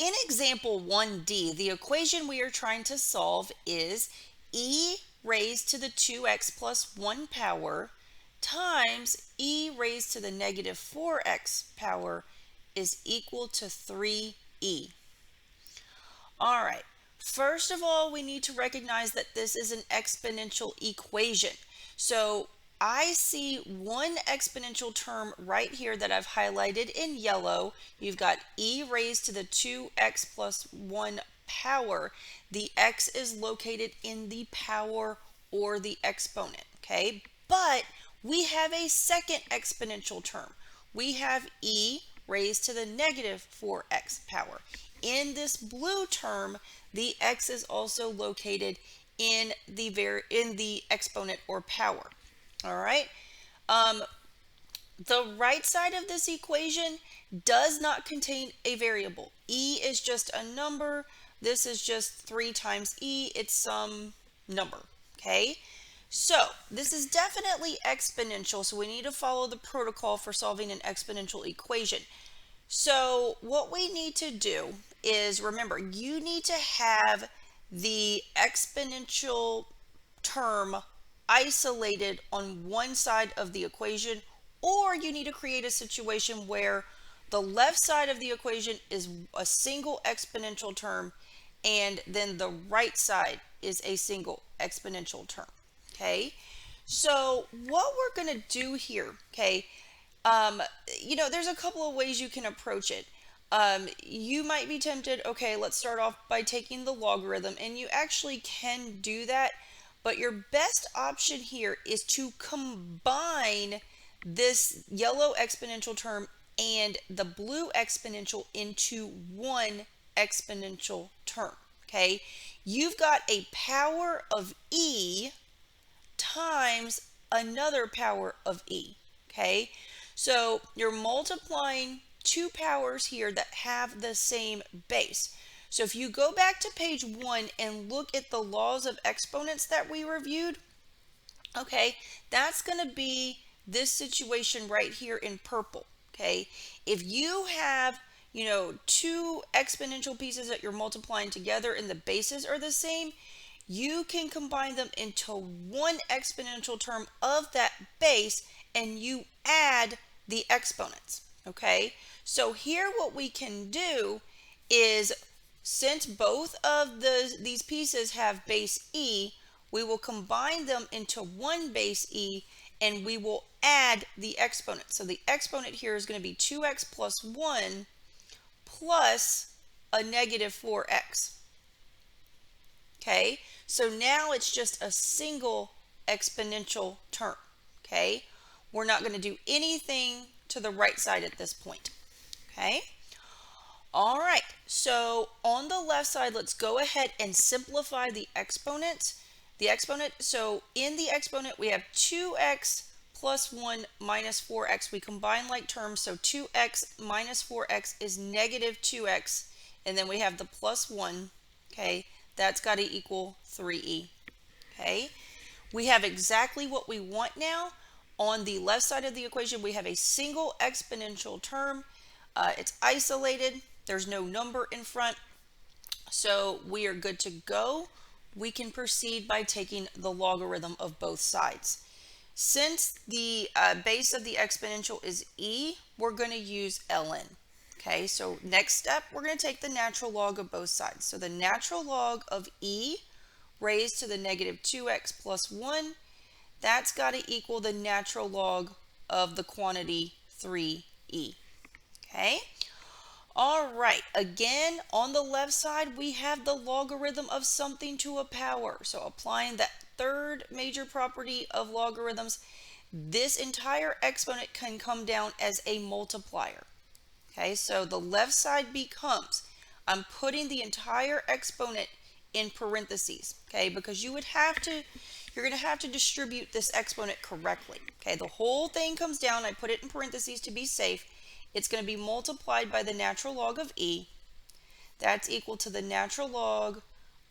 in example 1D, the equation we are trying to solve is e raised to the 2x plus 1 power times e raised to the negative 4x power is equal to 3e. All right, first of all, we need to recognize that this is an exponential equation. So I see one exponential term right here that I've highlighted in yellow. You've got e raised to the 2x plus 1 power. The x is located in the power or the exponent, okay? But we have a second exponential term. We have e raised to the negative 4x power. In this blue term, the x is also located in the exponent or power. All right. The right side of this equation does not contain a variable. E is just a number. This is just 3 times e. It's some number. Okay. So this is definitely exponential. So we need to follow the protocol for solving an exponential equation. So what we need to do is, remember, you need to have the exponential term isolated on one side of the equation, or you need to create a situation where the left side of the equation is a single exponential term and then the right side is a single exponential term. Okay, so what we're going to do here, okay, there's a couple of ways you can approach it. You might be tempted, okay, let's start off by taking the logarithm, and you actually can do that, but your best option here is to combine this yellow exponential term and the blue exponential into one exponential term, okay? You've got a power of e times another power of e, okay? So you're multiplying two powers here that have the same base. So if you go back to page 1 and look at the laws of exponents that we reviewed, okay, that's going to be this situation right here in purple, okay? If you have, two exponential pieces that you're multiplying together and the bases are the same, you can combine them into one exponential term of that base and you add the exponents, okay? So here what we can do is, since both of these pieces have base e, we will combine them into one base e and we will add the exponent. So the exponent here is going to be 2x plus 1 plus a negative 4x. Okay, so now it's just a single exponential term. Okay, we're not going to do anything to the right side at this point. Okay, all right, so on the left side, let's go ahead and simplify the exponent. So in the exponent, we have 2x plus 1 minus 4x. We combine like terms, so 2x minus 4x is negative 2x, and then we have the plus 1, okay? That's got to equal 3e, okay? We have exactly what we want now. On the left side of the equation, we have a single exponential term. It's isolated. There's no number in front. So we are good to go. We can proceed by taking the logarithm of both sides. Since the base of the exponential is e, we're going to use ln. Okay, so next step, we're going to take the natural log of both sides. So the natural log of e raised to the negative 2x plus 1, that's got to equal the natural log of the quantity 3e. Okay, all right, again, on the left side, we have the logarithm of something to a power. So applying that third major property of logarithms, this entire exponent can come down as a multiplier. Okay, so the left side becomes, I'm putting the entire exponent in parentheses, okay, because you're going to have to distribute this exponent correctly. Okay, the whole thing comes down, I put it in parentheses to be safe. It's going to be multiplied by the natural log of e. That's equal to the natural log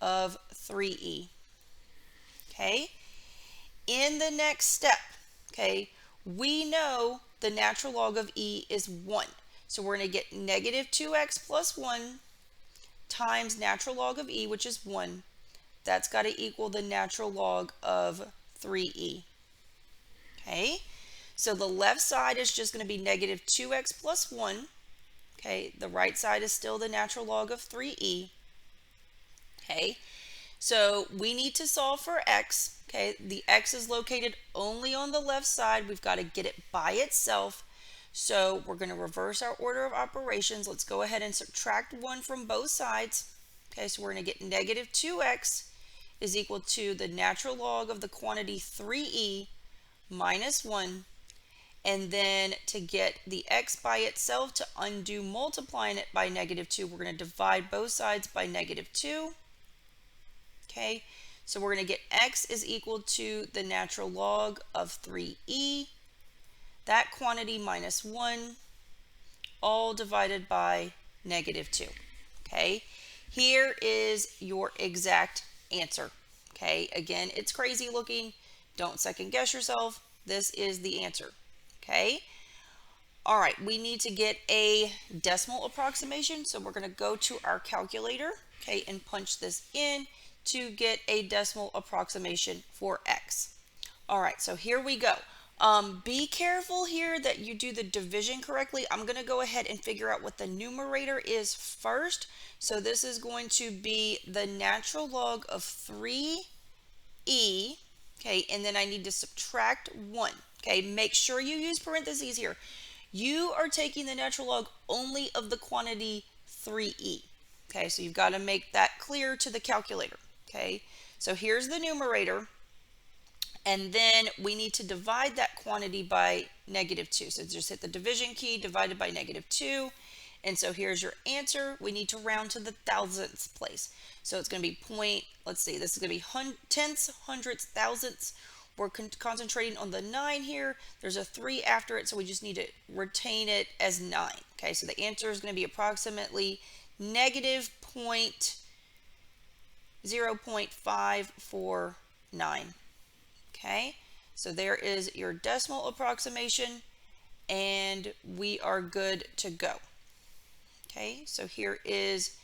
of 3e. Okay, in the next step, okay, we know the natural log of e is 1. So we're going to get negative 2x plus 1 times natural log of e, which is 1. That's got to equal the natural log of 3e. Okay, so the left side is just going to be negative 2x plus 1. Okay, the right side is still the natural log of 3e. Okay, so we need to solve for x. Okay, the x is located only on the left side. We've got to get it by itself. So we're going to reverse our order of operations. Let's go ahead and subtract 1 from both sides. Okay, so we're going to get negative 2x is equal to the natural log of the quantity 3e minus 1. And then to get the x by itself, to undo multiplying it by negative 2, we're going to divide both sides by negative 2. Okay, so we're going to get x is equal to the natural log of 3e, that quantity minus 1, all divided by negative 2. Okay, here is your exact answer. Okay, again, it's crazy looking. Don't second guess yourself. This is the answer. Okay, all right, we need to get a decimal approximation, so we're going to go to our calculator, okay, and punch this in to get a decimal approximation for x. All right, so here we go. Be careful here that you do the division correctly. I'm going to go ahead and figure out what the numerator is first. So this is going to be the natural log of 3e, okay, and then I need to subtract 1. Okay, make sure you use parentheses here. You are taking the natural log only of the quantity 3e. Okay, so you've got to make that clear to the calculator. Okay, so here's the numerator, and then we need to divide that quantity by negative 2. So just hit the division key, divided by negative 2. And so here's your answer. We need to round to the thousandths place. So it's going to be let's see, this is going to be tenths, hundredths, thousandths. We're concentrating on the 9 here. There's a 3 after it, so we just need to retain it as 9. Okay, so the answer is going to be approximately negative 0.549. Okay, so there is your decimal approximation, and we are good to go. Okay, so here is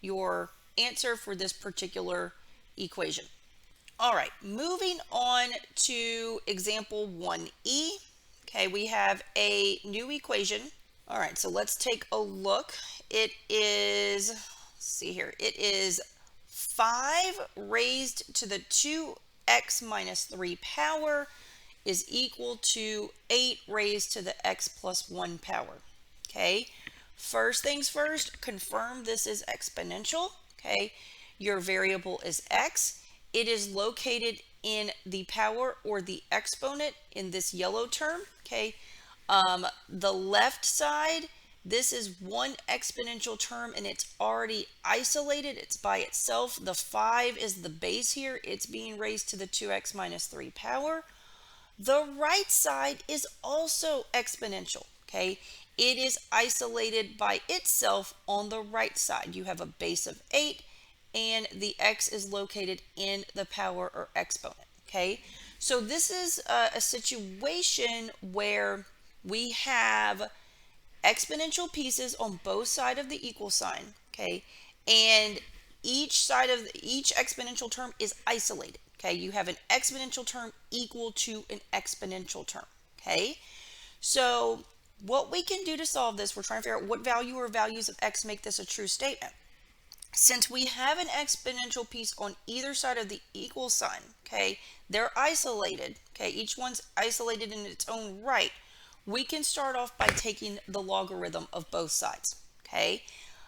your answer for this particular equation. All right, moving on to example 1e. Okay, we have a new equation. All right, so let's take a look. It is, let's see here, it is 5 raised to the 2x minus 3 power is equal to 8 raised to the x plus 1 power. Okay, first things first, confirm this is exponential. Okay, your variable is x. It is located in the power or the exponent in this yellow term. Okay, the left side, this is one exponential term and it's already isolated. It's by itself. The 5 is the base here. It's being raised to the 2x minus 3 power. The right side is also exponential. Okay, it is isolated by itself on the right side. You have a base of 8 and the x is located in the power or exponent. Okay, so this is a situation where we have exponential pieces on both sides of the equal sign. Okay, and each exponential term is isolated. Okay, you have an exponential term equal to an exponential term. Okay, so what we can do to solve this, we're trying to figure out what value or values of x make this a true statement. Since we have an exponential piece on either side of the equal sign, okay, they're isolated, okay, each one's isolated in its own right, we can start off by taking the logarithm of both sides. Okay,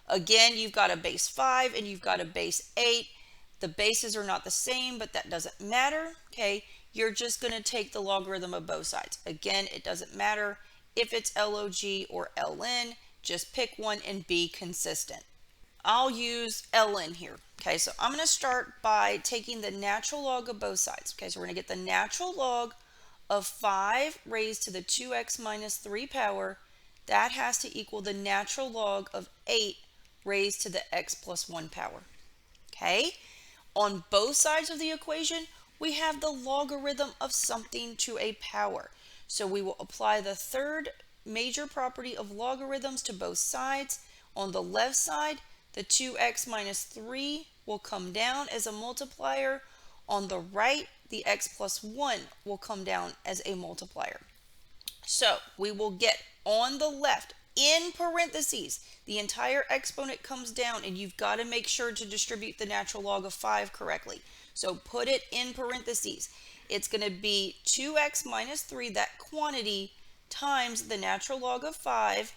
again, you've got a base 5 and you've got a base 8. The bases are not the same, but that doesn't matter. Okay, you're just going to take the logarithm of both sides. Again, it doesn't matter if it's log or ln, just pick one and be consistent. I'll use ln here. Okay, so I'm going to start by taking the natural log of both sides. Okay, so we're going to get the natural log of 5 raised to the 2x minus 3 power. That has to equal the natural log of 8 raised to the x plus 1 power. Okay, on both sides of the equation, we have the logarithm of something to a power. So we will apply the third major property of logarithms to both sides. On the left side, The 2x minus 3 will come down as a multiplier. On the right, the x plus 1 will come down as a multiplier. So we will get on the left, in parentheses, the entire exponent comes down, and you've got to make sure to distribute the natural log of 5 correctly. So put it in parentheses. It's going to be 2x minus 3, that quantity, times the natural log of 5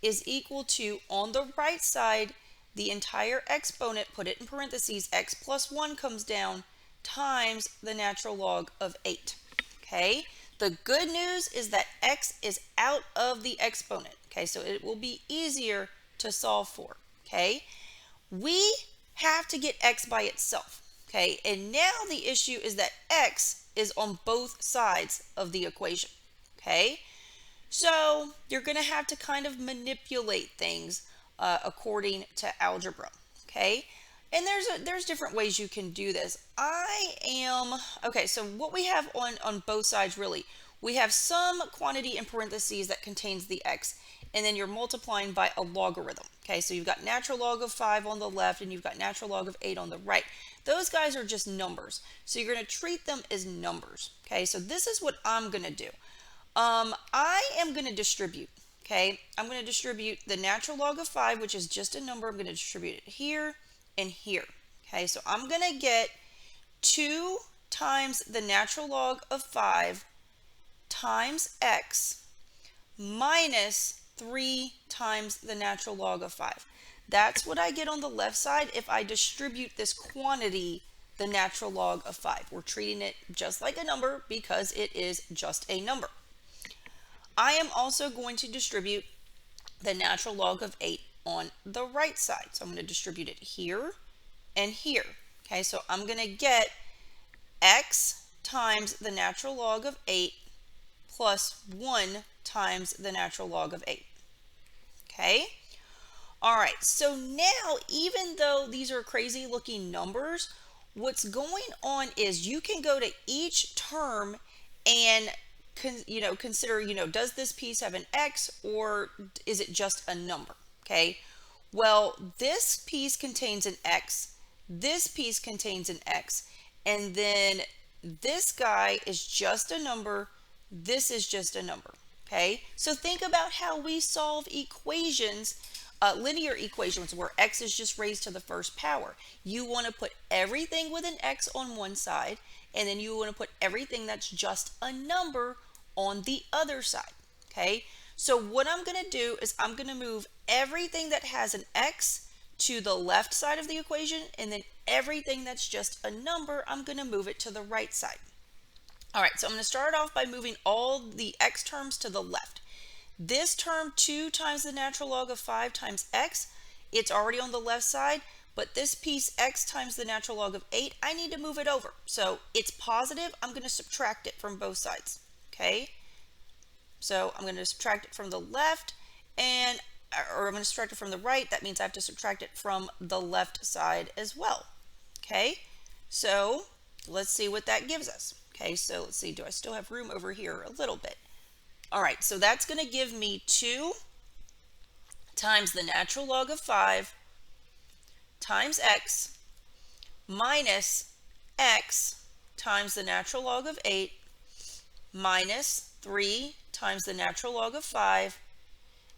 is equal to, on the right side, the entire exponent, put it in parentheses, x plus 1 comes down, times the natural log of 8. Okay? The good news is that x is out of the exponent. Okay, so it will be easier to solve for. Okay? We have to get x by itself. Okay, and now the issue is that x is on both sides of the equation. Okay, so you're going to have to kind of manipulate things according to algebra. Okay, and there's different ways you can do this. Okay, so what we have on both sides, really, we have some quantity in parentheses that contains the x, and then you're multiplying by a logarithm. Okay, so you've got natural log of 5 on the left, and you've got natural log of 8 on the right. Those guys are just numbers, so you're going to treat them as numbers. Okay, so this is what I'm going to do. I am going to distribute. Okay, I'm going to distribute the natural log of 5, which is just a number. I'm going to distribute it here and here. Okay, so I'm going to get 2 times the natural log of 5 times x minus 3 times the natural log of 5. That's what I get on the left side if I distribute this quantity, the natural log of 5. We're treating it just like a number because it is just a number. I am also going to distribute the natural log of 8 on the right side. So I'm going to distribute it here and here. Okay, so I'm going to get x times the natural log of 8 plus 1 times the natural log of 8. Okay? All right, so now, even though these are crazy looking numbers, what's going on is you can go to each term and consider, does this piece have an x or is it just a number? Okay, well, this piece contains an x, this piece contains an x, and then this guy is just a number, this is just a number. Okay, so think about how we solve equations, linear equations, where x is just raised to the first power. You want to put everything with an x on one side, and then you want to put everything that's just a number on the other side. Okay, so what I'm going to do is I'm going to move everything that has an x to the left side of the equation, and then everything that's just a number, I'm going to move it to the right side. All right, so I'm going to start off by moving all the x terms to the left. This term, 2 times the natural log of 5 times x, it's already on the left side, but this piece, x times the natural log of 8, I need to move it over. So it's positive, I'm going to subtract it from both sides. Okay, so I'm going to subtract it from the left, or I'm going to subtract it from the right. That means I have to subtract it from the left side as well. Okay, so let's see what that gives us. Okay, so let's see, do I still have room over here? A little bit. All right, so that's going to give me 2 times the natural log of 5 times x minus x times the natural log of 8 minus 3 times the natural log of 5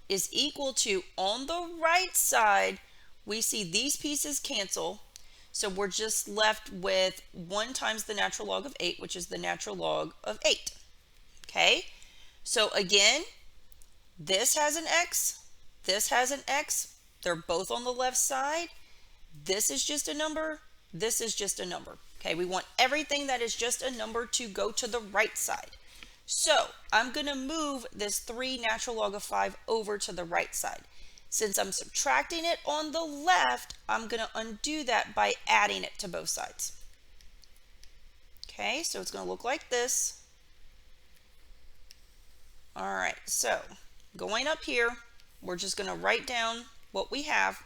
is equal to, on the right side, we see these pieces cancel. So we're just left with 1 times the natural log of 8, which is the natural log of 8. Okay, so again, this has an x, this has an x. They're both on the left side. This is just a number, this is just a number. Okay, we want everything that is just a number to go to the right side. So I'm going to move this 3 natural log of 5 over to the right side. Since I'm subtracting it on the left, I'm going to undo that by adding it to both sides. Okay, so it's going to look like this. All right, so going up here, we're just going to write down what we have.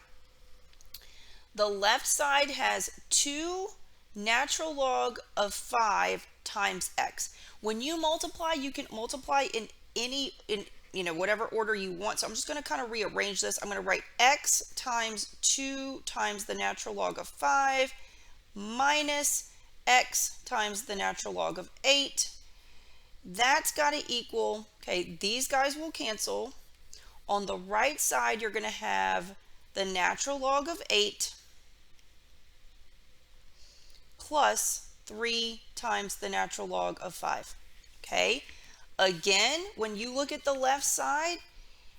The left side has 2 natural log of 5 times x. When you multiply, you can multiply in whatever order you want. So I'm just going to kind of rearrange this. I'm going to write x times 2 times the natural log of 5 minus x times the natural log of 8. That's got to equal, okay, these guys will cancel. On the right side, you're going to have the natural log of 8 plus 3 times the natural log of 5. Okay, again, when you look at the left side,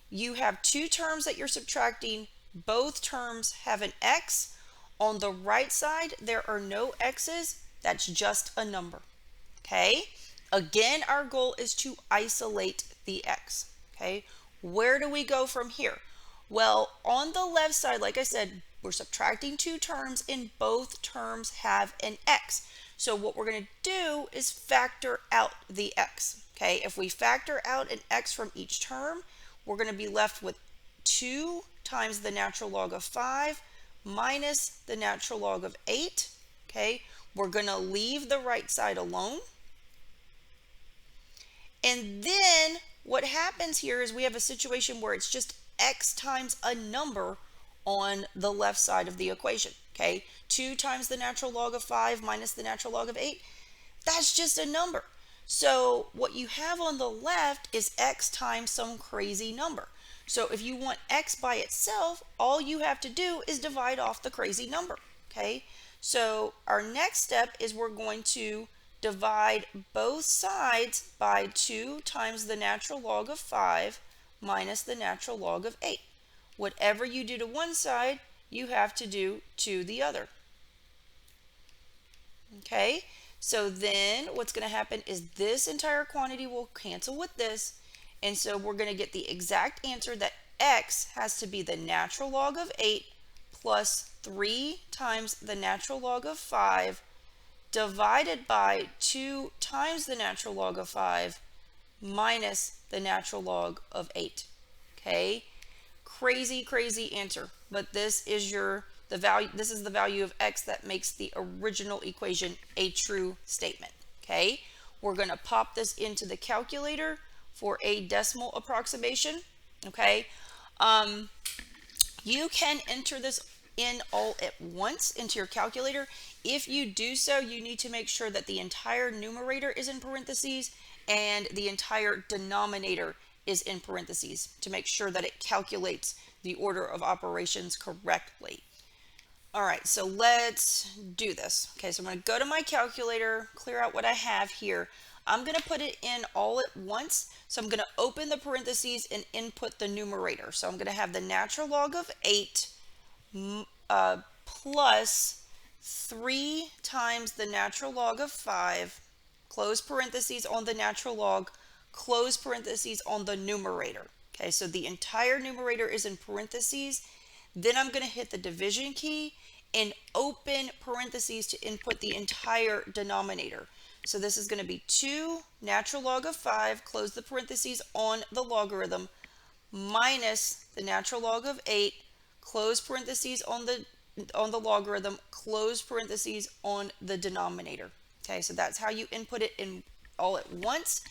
you have two terms that you're subtracting. Both terms have an x. On the right side, there are no x's. That's just a number. Okay, again, our goal is to isolate the x. Okay, where do we go from here? Well, on the left side, like I said, we're subtracting two terms and both terms have an x. So what we're going to do is factor out the x. Okay, if we factor out an x from each term, we're going to be left with 2 times the natural log of 5 minus the natural log of 8. Okay, we're going to leave the right side alone. And then what happens here is we have a situation where it's just x times a number on the left side of the equation. Okay, 2 times the natural log of 5 minus the natural log of 8, that's just a number. So what you have on the left is x times some crazy number. So if you want x by itself, all you have to do is divide off the crazy number. Okay, so our next step is we're going to divide both sides by 2 times the natural log of 5 minus the natural log of 8. Whatever you do to one side, you have to do to the other. Okay, so then what's going to happen is this entire quantity will cancel with this, and so we're going to get the exact answer that x has to be the natural log of 8 plus 3 times the natural log of 5 divided by 2 times the natural log of 5 minus the natural log of 8. Okay, crazy answer, but this is the value of x that makes the original equation a true statement. Okay, we're going to pop this into the calculator for a decimal approximation. Okay, you can enter this in all at once into your calculator. If you do so, you need to make sure that the entire numerator is in parentheses and the entire denominator is in parentheses to make sure that it calculates the order of operations correctly. All right, so let's do this. Okay, so I'm going to go to my calculator, clear out what I have here. I'm going to put it in all at once. So I'm going to open the parentheses and input the numerator. So I'm going to have the natural log of 8 plus 3 times the natural log of 5, close parentheses on the natural log, close parentheses on the numerator. Okay, so the entire numerator is in parentheses. Then I'm going to hit the division key and open parentheses to input the entire denominator. So this is going to be 2 natural log of 5, close the parentheses on the logarithm, minus the natural log of 8, close parentheses on the logarithm, close parentheses on the denominator. Okay, so that's how you input it in all at once.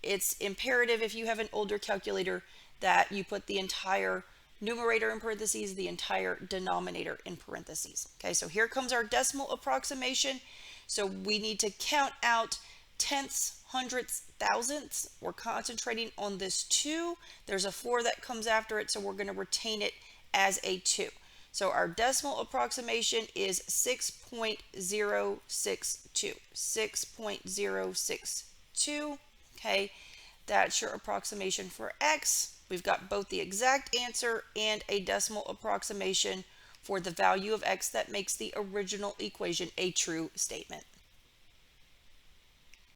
It's imperative if you have an older calculator that you put the entire numerator in parentheses, the entire denominator in parentheses. Okay, so here comes our decimal approximation. So we need to count out tenths, hundredths, thousandths. We're concentrating on this 2. There's a 4 that comes after it, so we're going to retain it as a 2. So our decimal approximation is 6.062. 6.062. Okay, that's your approximation for x. We've got both the exact answer and a decimal approximation for the value of x that makes the original equation a true statement.